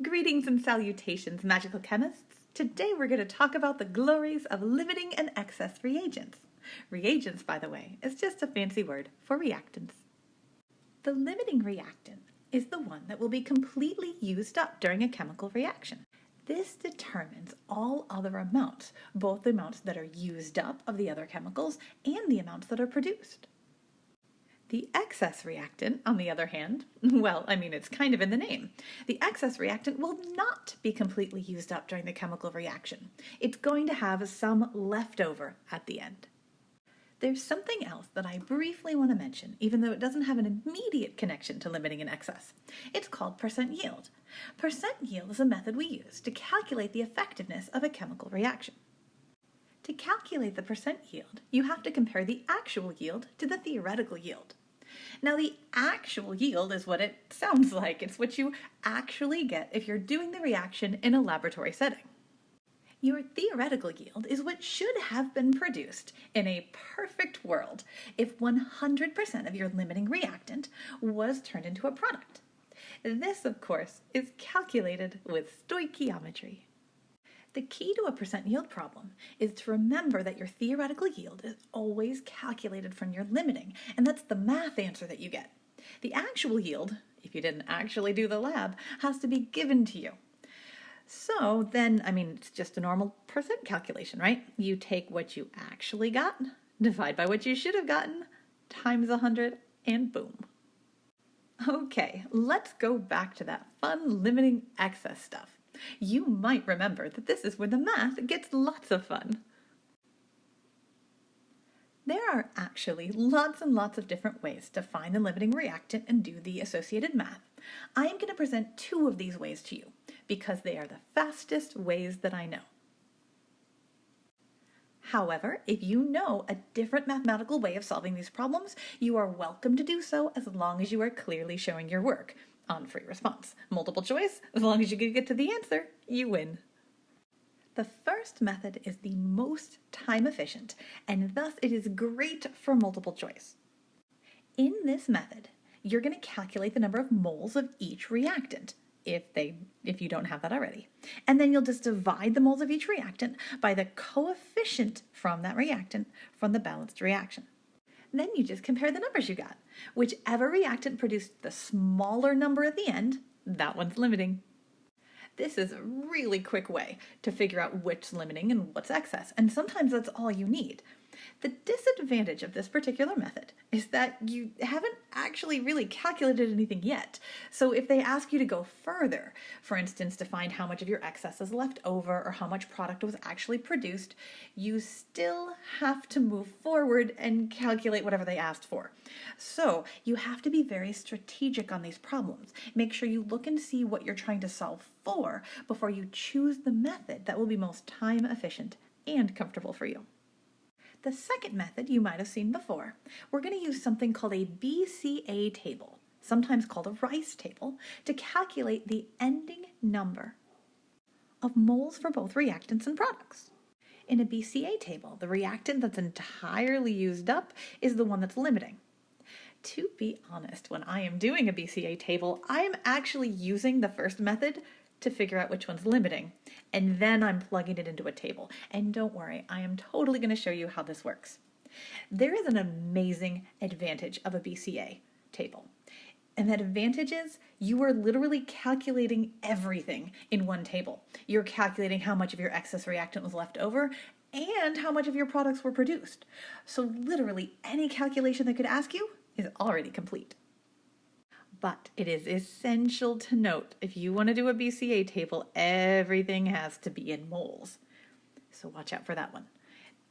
Greetings and salutations, magical chemists. Today we're going to talk about the glories of limiting and excess reagents. Reagents, by the way, is just a fancy word for reactants. The limiting reactant is the one that will be completely used up during a chemical reaction. This determines all other amounts, both the amounts that are used up of the other chemicals and the amounts that are produced. The excess reactant, on the other hand, it's kind of in the name. The excess reactant will not be completely used up during the chemical reaction. It's going to have some leftover at the end. There's something else that I briefly want to mention, even though it doesn't have an immediate connection to limiting and excess. It's called percent yield. Percent yield is a method we use to calculate the effectiveness of a chemical reaction. To calculate the percent yield, you have to compare the actual yield to the theoretical yield. Now, the actual yield is what it sounds like. It's what you actually get if you're doing the reaction in a laboratory setting. Your theoretical yield is what should have been produced in a perfect world if 100% of your limiting reactant was turned into a product. This, of course, is calculated with stoichiometry. The key to a percent yield problem is to remember that your theoretical yield is always calculated from your limiting, and that's the math answer that you get. The actual yield, if you didn't actually do the lab, has to be given to you. So then, it's just a normal percent calculation, right? You take what you actually got, divide by what you should have gotten, times 100, and boom. Okay, let's go back to that fun limiting excess stuff. You might remember that this is where the math gets lots of fun. There are actually lots and lots of different ways to find the limiting reactant and do the associated math. I am going to present two of these ways to you because they are the fastest ways that I know. However, if you know a different mathematical way of solving these problems, you are welcome to do so as long as you are clearly showing your work. On free response. Multiple choice, as long as you can get to the answer, you win. The first method is the most time efficient, and thus it is great for multiple choice. In this method, you're going to calculate the number of moles of each reactant, if you don't have that already. And then you'll just divide the moles of each reactant by the coefficient from that reactant from the balanced reaction. Then you just compare the numbers you got. Whichever reactant produced the smaller number at the end, that one's limiting. This is a really quick way to figure out which's limiting and what's excess, and sometimes that's all you need. The disadvantage of this particular method is that you haven't actually really calculated anything yet. So if they ask you to go further, for instance, to find how much of your excess is left over or how much product was actually produced, you still have to move forward and calculate whatever they asked for. So you have to be very strategic on these problems. Make sure you look and see what you're trying to solve for before you choose the method that will be most time efficient and comfortable for you. The second method you might have seen before, we're going to use something called a BCA table, sometimes called a rice table, to calculate the ending number of moles for both reactants and products. In a BCA table, the reactant that's entirely used up is the one that's limiting. To be honest, when I am doing a BCA table, I am actually using the first method to figure out which one's limiting, and then I'm plugging it into a table. And don't worry, I am totally going to show you how this works. There is an amazing advantage of a BCA table, and that advantage is you are literally calculating everything in one table. You're calculating how much of your excess reactant was left over and how much of your products were produced. So literally any calculation they could ask you is already complete. But it is essential to note, if you want to do a BCA table, everything has to be in moles. So watch out for that one.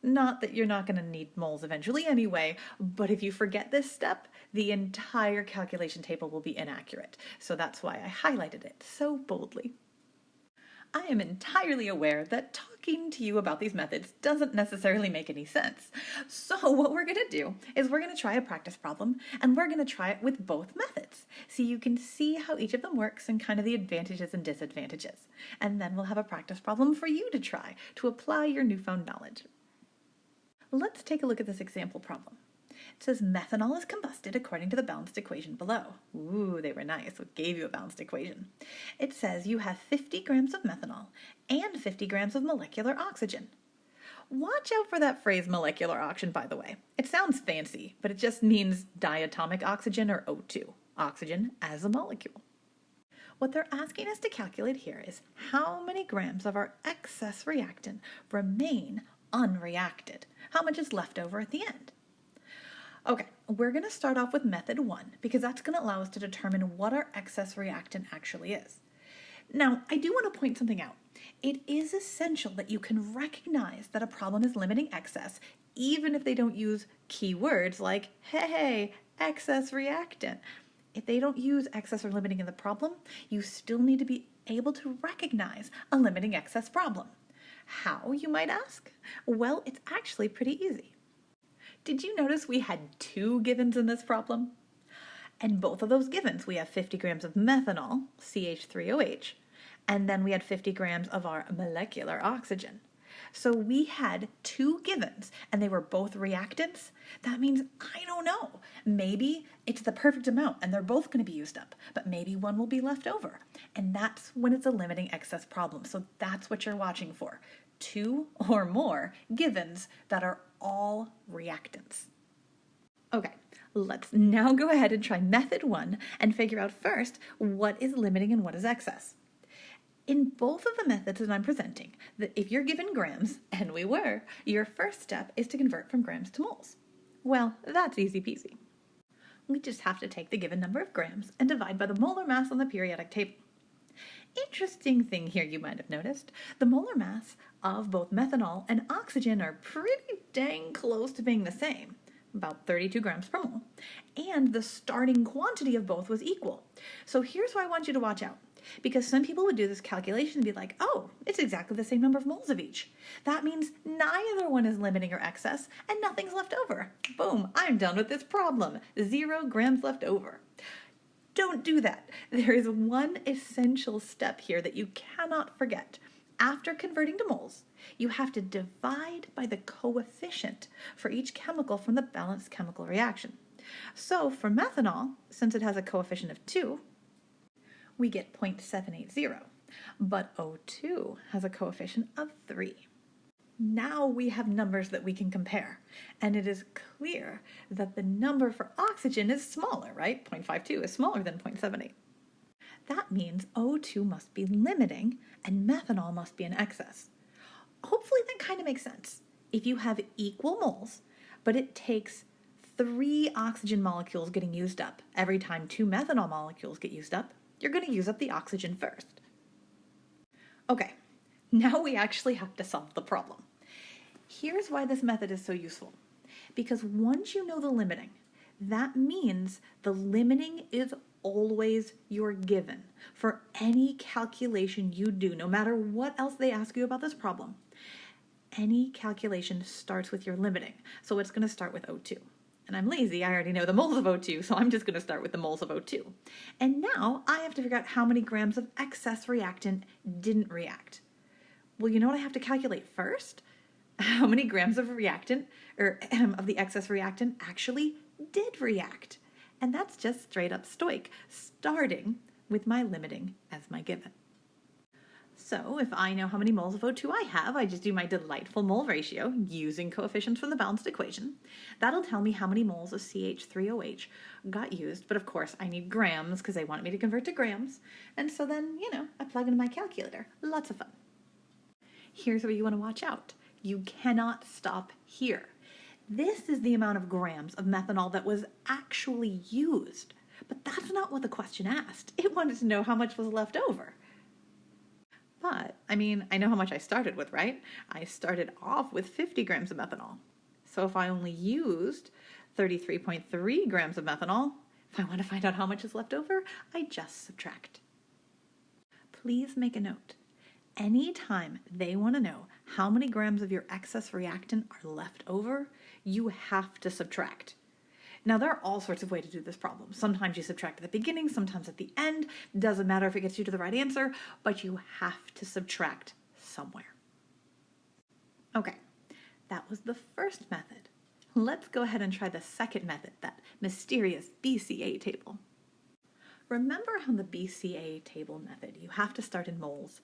Not that you're not going to need moles eventually anyway, but if you forget this step, the entire calculation table will be inaccurate. So that's why I highlighted it so boldly. I am entirely aware that talking to you about these methods doesn't necessarily make any sense. So what we're going to do is we're going to try a practice problem, and we're going to try it with both methods, so you can see how each of them works and kind of the advantages and disadvantages. And then we'll have a practice problem for you to try to apply your newfound knowledge. Let's take a look at this example problem. It says methanol is combusted according to the balanced equation below. Ooh, they were nice. It gave you a balanced equation. It says you have 50 grams of methanol and 50 grams of molecular oxygen. Watch out for that phrase molecular oxygen, by the way. It sounds fancy, but it just means diatomic oxygen, or O2, oxygen as a molecule. What they're asking us to calculate here is how many grams of our excess reactant remain unreacted. How much is left over at the end? Okay, we're going to start off with method 1 because that's going to allow us to determine what our excess reactant actually is. Now, I do want to point something out. It is essential that you can recognize that a problem is limiting excess, even if they don't use keywords like, hey, excess reactant. If they don't use excess or limiting in the problem, you still need to be able to recognize a limiting excess problem. How, you might ask? Well, it's actually pretty easy. Did you notice we had 2 givens in this problem? And both of those givens, we have 50 grams of methanol, CH3OH, and then we had 50 grams of our molecular oxygen. So we had 2 givens, and they were both reactants. That means, I don't know, maybe it's the perfect amount, and they're both going to be used up, but maybe one will be left over. And that's when it's a limiting excess problem. So that's what you're watching for. 2 or more givens that are all reactants. Okay, let's now go ahead and try method 1 and figure out first what is limiting and what is excess. In both of the methods that I'm presenting, that if you're given grams, and we were, your first step is to convert from grams to moles. Well, that's easy peasy. We just have to take the given number of grams and divide by the molar mass on the periodic table. Interesting thing here you might have noticed, the molar mass of both methanol and oxygen are pretty dang close to being the same, about 32 grams per mole, and the starting quantity of both was equal. So here's why I want you to watch out. Because some people would do this calculation and be like, oh, it's exactly the same number of moles of each. That means neither one is limiting or excess, and nothing's left over. Boom, I'm done with this problem. 0 grams left over. Don't do that. There is one essential step here that you cannot forget. After converting to moles, you have to divide by the coefficient for each chemical from the balanced chemical reaction. So for methanol, since it has a coefficient of 2, we get 0.780, but O2 has a coefficient of 3. Now we have numbers that we can compare, and it is clear that the number for oxygen is smaller, right? 0.52 is smaller than 0.78. That means O2 must be limiting and methanol must be in excess. Hopefully that kind of makes sense. If you have equal moles, but it takes 3 oxygen molecules getting used up every time 2 methanol molecules get used up, you're going to use up the oxygen first. Okay, now we actually have to solve the problem. Here's why this method is so useful. Because once you know the limiting, that means the limiting is always your given for any calculation you do, no matter what else they ask you about this problem. Any calculation starts with your limiting, so it's going to start with O2. And I'm lazy, I already know the moles of O2, so I'm just going to start with the moles of O2. And now I have to figure out how many grams of excess reactant didn't react. Well, you know what I have to calculate first? How many grams of reactant, or of the excess reactant, actually did react. And that's just straight up stoic, starting with my limiting as my given. So if I know how many moles of O2 I have, I just do my delightful mole ratio using coefficients from the balanced equation. That'll tell me how many moles of CH3OH got used, but of course I need grams because they wanted me to convert to grams. And so then, I plug into my calculator. Lots of fun. Here's where you want to watch out. You cannot stop here. This is the amount of grams of methanol that was actually used. But that's not what the question asked. It wanted to know how much was left over. But, I know how much I started with, right? I started off with 50 grams of methanol. So if I only used 33.3 grams of methanol, if I want to find out how much is left over, I just subtract. Please make a note. Anytime they want to know how many grams of your excess reactant are left over, you have to subtract. Now, there are all sorts of ways to do this problem. Sometimes you subtract at the beginning, sometimes at the end. Doesn't matter if it gets you to the right answer, but you have to subtract somewhere. Okay, that was the first method. Let's go ahead and try the second method, that mysterious BCA table. Remember how the BCA table method, you have to start in moles.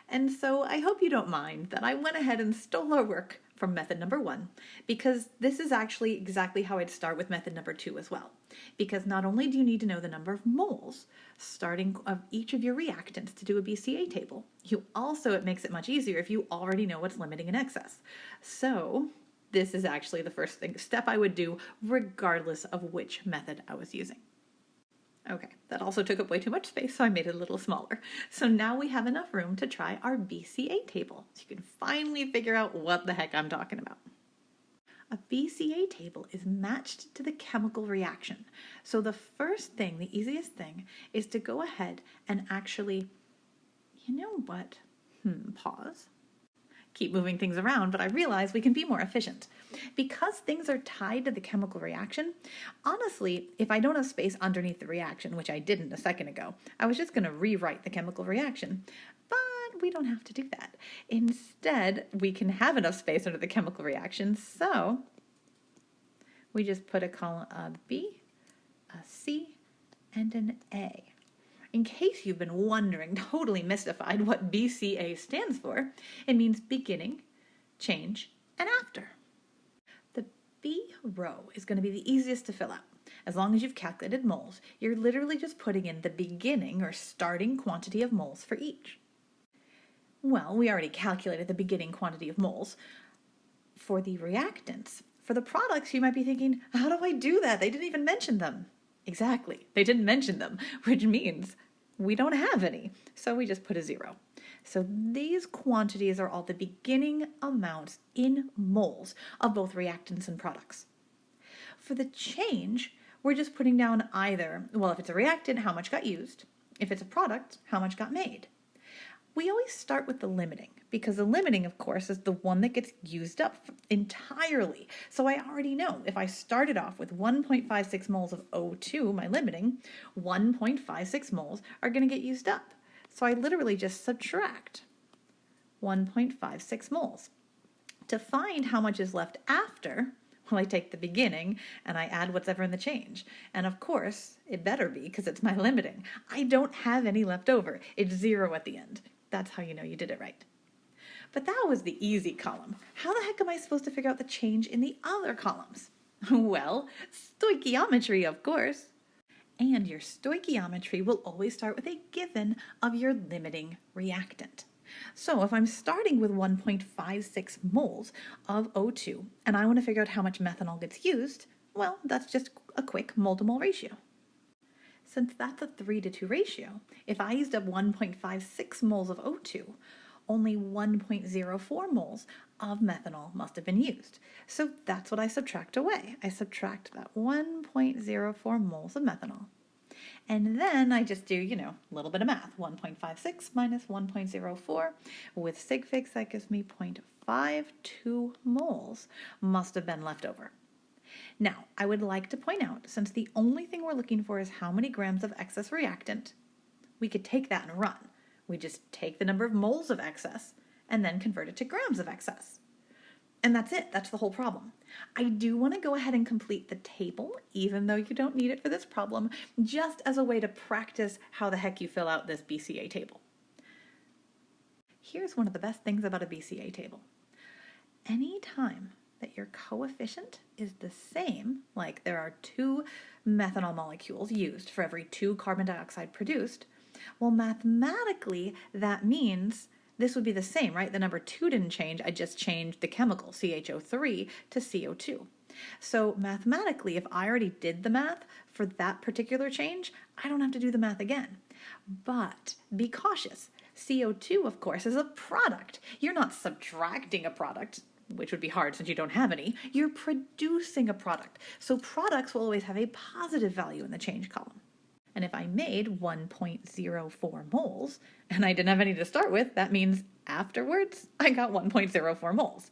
And so I hope you don't mind that I went ahead and stole our work from method number 1, because this is actually exactly how I'd start with method number 2 as well. Because not only do you need to know the number of moles starting of each of your reactants to do a BCA table, it makes it much easier if you already know what's limiting in excess. So this is actually the first step I would do regardless of which method I was using. Okay, that also took up way too much space, so I made it a little smaller. So now we have enough room to try our BCA table, so you can finally figure out what the heck I'm talking about. A BCA table is matched to the chemical reaction. So the first thing, the easiest thing, is to go ahead and actually, pause. Keep moving things around, but I realize we can be more efficient. Because things are tied to the chemical reaction, honestly, if I don't have space underneath the reaction, which I didn't a second ago, I was just going to rewrite the chemical reaction. But we don't have to do that. Instead, we can have enough space under the chemical reaction, so we just put a column, a B, a C, and an A. In case you've been wondering, totally mystified, what BCA stands for, it means beginning, change, and after. The B row is going to be the easiest to fill out. As long as you've calculated moles, you're literally just putting in the beginning or starting quantity of moles for each. Well, we already calculated the beginning quantity of moles for the reactants. For the products, you might be thinking, how do I do that? They didn't even mention them. Exactly, they didn't mention them, which means we don't have any, so we just put a 0. So these quantities are all the beginning amounts in moles of both reactants and products. For the change, we're just putting down either, well, if it's a reactant, how much got used. If it's a product, how much got made. We always start with the limiting, because the limiting, of course, is the one that gets used up entirely. So I already know if I started off with 1.56 moles of O2, my limiting, 1.56 moles are going to get used up. So I literally just subtract 1.56 moles. To find how much is left after, well, I take the beginning and I add what's ever in the change. And of course, it better be, because it's my limiting. I don't have any left over. It's 0 at the end. That's how you know you did it right. But that was the easy column. How the heck am I supposed to figure out the change in the other columns? Well, stoichiometry, of course. And your stoichiometry will always start with a given of your limiting reactant. So if I'm starting with 1.56 moles of O2 and I want to figure out how much methanol gets used, well, that's just a quick multimole ratio. Since that's a 3-to-2 ratio, if I used up 1.56 moles of O2, only 1.04 moles of methanol must have been used. So that's what I subtract away. I subtract that 1.04 moles of methanol. And then I just do, a little bit of math. 1.56 minus 1.04. With sig figs, that gives me 0.52 moles must have been left over. Now, I would like to point out, since the only thing we're looking for is how many grams of excess reactant, we could take that and run. We just take the number of moles of excess and then convert it to grams of excess. And that's it. That's the whole problem. I do want to go ahead and complete the table, even though you don't need it for this problem, just as a way to practice how the heck you fill out this BCA table. Here's one of the best things about a BCA table. Anytime that your coefficient is the same, like there are 2 methanol molecules used for every 2 carbon dioxide produced, well, mathematically, that means this would be the same, right? The number 2 didn't change. I just changed the chemical, CHO3, to CO2. So mathematically, if I already did the math for that particular change, I don't have to do the math again. But be cautious. CO2, of course, is a product. You're not subtracting a product, which would be hard since you don't have any. You're producing a product. So products will always have a positive value in the change column. And if I made 1.04 moles, and I didn't have any to start with, that means afterwards, I got 1.04 moles.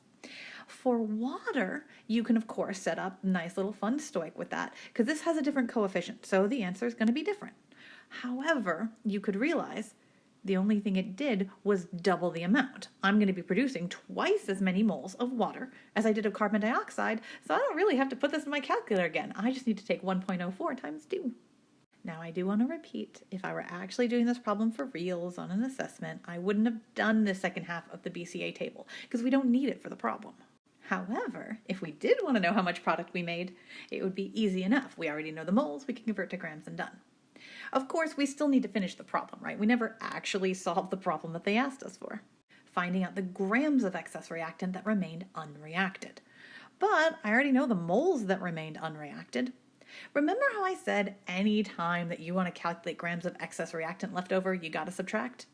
For water, you can, of course, set up a nice little fun stoich with that, because this has a different coefficient, so the answer is going to be different. However, you could realize The only thing it did was double the amount. I'm going to be producing twice as many moles of water as I did of carbon dioxide, so I don't really have to put this in my calculator again. I just need to take 1.04 times 2. Now, I do want to repeat, if I were actually doing this problem for reals on an assessment, I wouldn't have done the second half of the BCA table, because we don't need it for the problem. However, if we did want to know how much product we made, it would be easy enough. We already know the moles, we can convert to grams and done. Of course, we still need to finish the problem, right? We never actually solved the problem that they asked us for, finding out the grams of excess reactant that remained unreacted. But I already know the moles that remained unreacted. Remember how I said any time that you want to calculate grams of excess reactant left over, you got to subtract?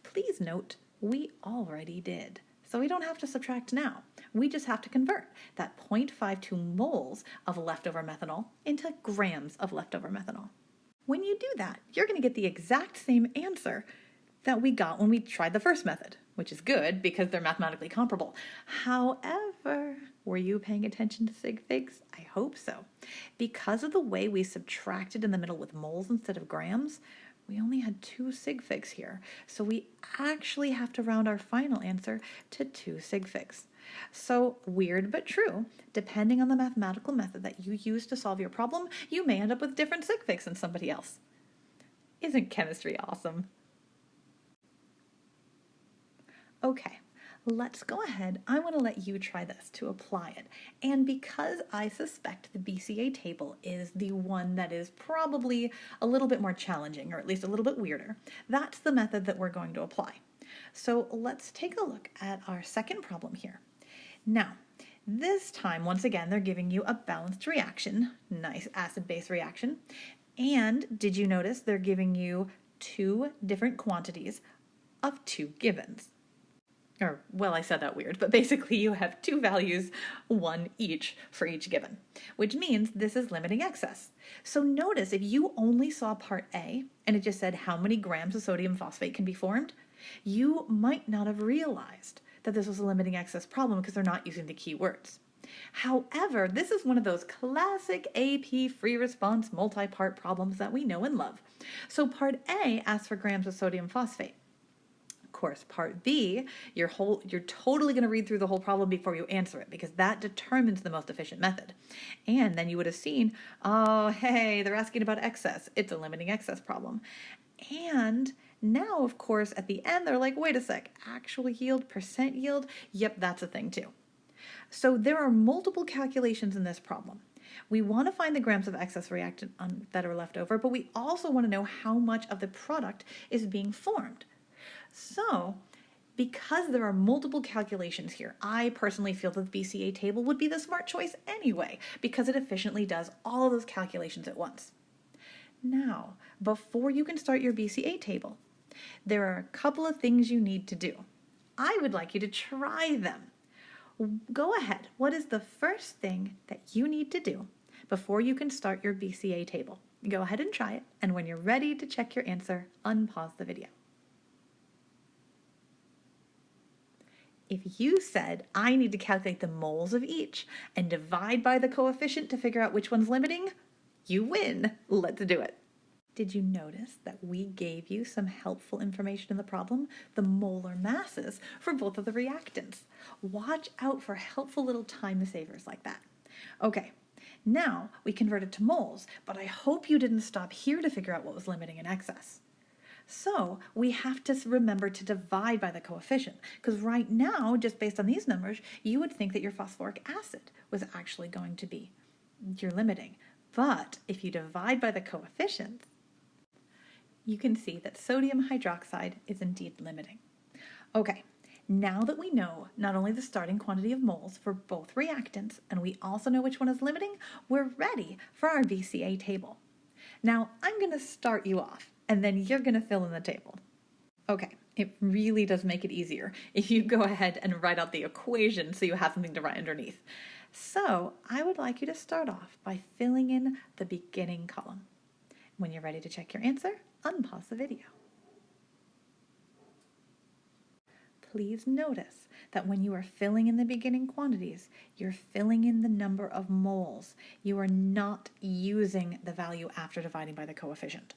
Please note, we already did. So we don't have to subtract now. We just have to convert that 0.52 moles of leftover methanol into grams of leftover methanol. When you do that, you're going to get the exact same answer that we got when we tried the first method, which is good because they're mathematically comparable. However, were you paying attention to sig figs? I hope so. Because of the way we subtracted in the middle with moles instead of grams, we only had 2 sig figs here. So we actually have to round our final answer to 2 sig figs. So weird but true, depending on the mathematical method that you use to solve your problem, you may end up with different sig figs than somebody else. Isn't chemistry awesome? Okay, let's go ahead. I want to let you try this to apply it. And because I suspect the BCA table is the one that is probably a little bit more challenging, or at least a little bit weirder, that's the method that we're going to apply. So let's take a look at our second problem here. Now, this time, once again, they're giving you a balanced reaction, nice acid-base reaction. And did you notice they're giving you 2 different quantities of 2 givens? Or, well, I said that weird, but basically you have 2 values, 1 each for each given, which means this is limiting excess. So notice if you only saw part A and it just said how many grams of sodium phosphate can be formed, you might not have realized that this was a limiting excess problem because they're not using the key words. However, this is one of those classic AP free response multi-part problems that we know and love. So part A asks for grams of sodium phosphate. Of course, part B, you're totally going to read through the whole problem before you answer it because that determines the most efficient method. And then you would have seen, oh, hey, they're asking about excess. It's a limiting excess problem. And now, of course, at the end, they're like, wait a sec, actual yield, percent yield? Yep, that's a thing too. So there are multiple calculations in this problem. We want to find the grams of excess reactant that are left over, but we also want to know how much of the product is being formed. So, because there are multiple calculations here, I personally feel that the BCA table would be the smart choice anyway, because it efficiently does all of those calculations at once. Now, before you can start your BCA table, there are a couple of things you need to do. I would like you to try them. Go ahead. What is the first thing that you need to do before you can start your BCA table? Go ahead and try it, and when you're ready to check your answer, unpause the video. If you said, I need to calculate the moles of each and divide by the coefficient to figure out which one's limiting, you win. Let's do it. Did you notice that we gave you some helpful information in the problem? The molar masses for both of the reactants. Watch out for helpful little time savers like that. Okay, now we converted to moles, but I hope you didn't stop here to figure out what was limiting in excess. So we have to remember to divide by the coefficient, because right now, just based on these numbers, you would think that your phosphoric acid was actually going to be your limiting. But if you divide by the coefficient, you can see that sodium hydroxide is indeed limiting. Okay, now that we know not only the starting quantity of moles for both reactants, and we also know which one is limiting, we're ready for our BCA table. Now, I'm going to start you off, and then you're going to fill in the table. Okay, it really does make it easier if you go ahead and write out the equation so you have something to write underneath. So, I would like you to start off by filling in the beginning column. When you're ready to check your answer, unpause the video. Please notice that when you are filling in the beginning quantities, you're filling in the number of moles. You are not using the value after dividing by the coefficient.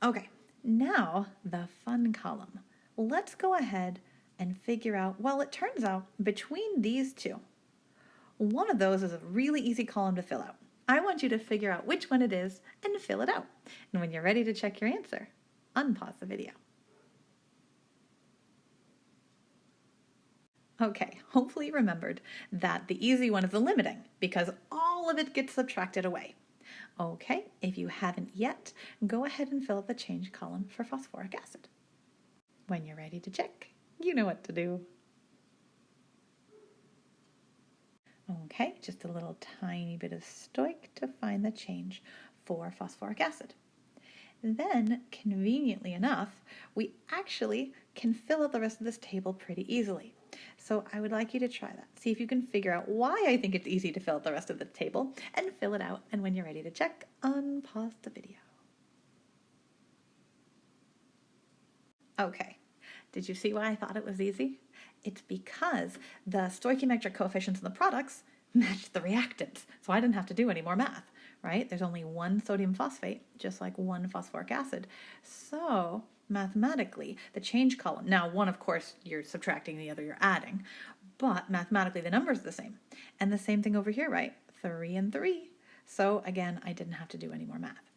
Okay, Now, the fun column. Let's go ahead and figure out, well, it turns out between these two, one of those is a really easy column to fill out. I want you to figure out which one it is and fill it out. And when you're ready to check your answer, unpause the video. Okay, hopefully you remembered that the easy one is the limiting because all of it gets subtracted away. Okay, if you haven't yet, go ahead and fill out the change column for phosphoric acid. When you're ready to check, you know what to do. Okay, just a little tiny bit of stoic to find the change for phosphoric acid. Then, conveniently enough, we actually can fill out the rest of this table pretty easily. So I would like you to try that. See if you can figure out why I think it's easy to fill out the rest of the table and fill it out. And when you're ready to check, unpause the video. Okay, did you see why I thought it was easy? It's because the stoichiometric coefficients in the products match the reactants. So I didn't have to do any more math, right? There's only one sodium phosphate, just like one phosphoric acid. So mathematically, the change column, now one, of course, you're subtracting, the other you're adding, but mathematically the number's the same. And the same thing over here, right? 3 and 3. So again, I didn't have to do any more math.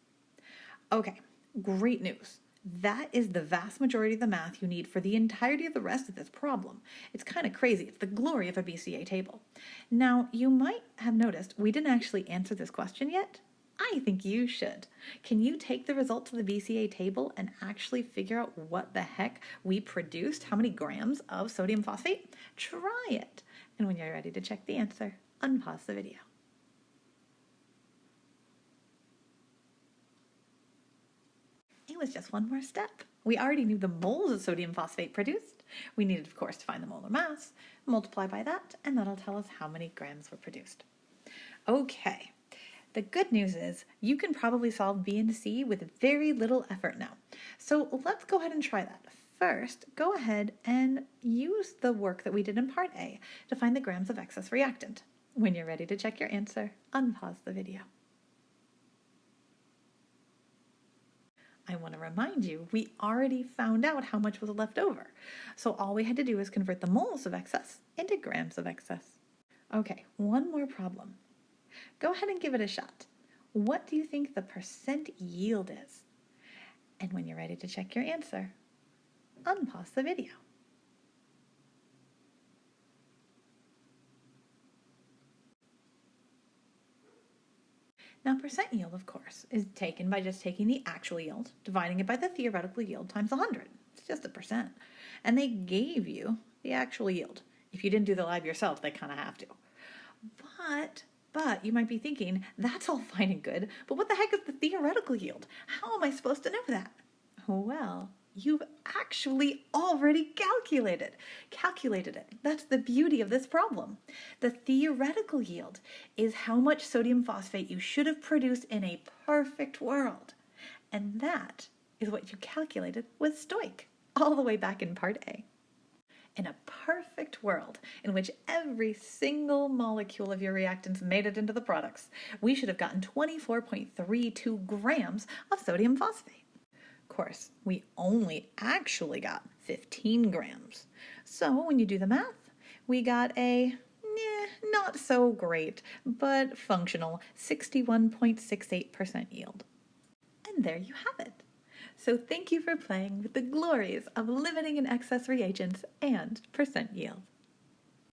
Okay, great news. That is the vast majority of the math you need for the entirety of the rest of this problem. It's kind of crazy. It's the glory of a BCA table. Now, you might have noticed we didn't actually answer this question yet. I think you should. Can you take the results of the BCA table and actually figure out what the heck we produced? How many grams of sodium phosphate? Try it. And when you're ready to check the answer, unpause the video. It was just one more step. We already knew the moles of sodium phosphate produced. We needed, of course, to find the molar mass, multiply by that, and that'll tell us how many grams were produced. Okay, the good news is you can probably solve B and C with very little effort now. So let's go ahead and try that. First, go ahead and use the work that we did in part A to find the grams of excess reactant. When you're ready to check your answer, unpause the video. I want to remind you, we already found out how much was left over. So all we had to do is convert the moles of excess into grams of excess. Okay, one more problem. Go ahead and give it a shot. What do you think the percent yield is? And when you're ready to check your answer, unpause the video. Now, percent yield, of course, is taken by just taking the actual yield, dividing it by the theoretical yield times 100. It's just a percent. And they gave you the actual yield. If you didn't do the lab yourself, they kind of have to. But you might be thinking, that's all fine and good, but what the heck is the theoretical yield? How am I supposed to know that? Well, you've actually already calculated it. That's the beauty of this problem. The theoretical yield is how much sodium phosphate you should have produced in a perfect world. And that is what you calculated with stoic, all the way back in part A. In a perfect world in which every single molecule of your reactants made it into the products, we should have gotten 24.32 grams of sodium phosphate. Of course, we only actually got 15 grams. So when you do the math, we got a not so great, but functional 61.68% yield. And there you have it. So thank you for playing with the glories of limiting and excess reagents and percent yield.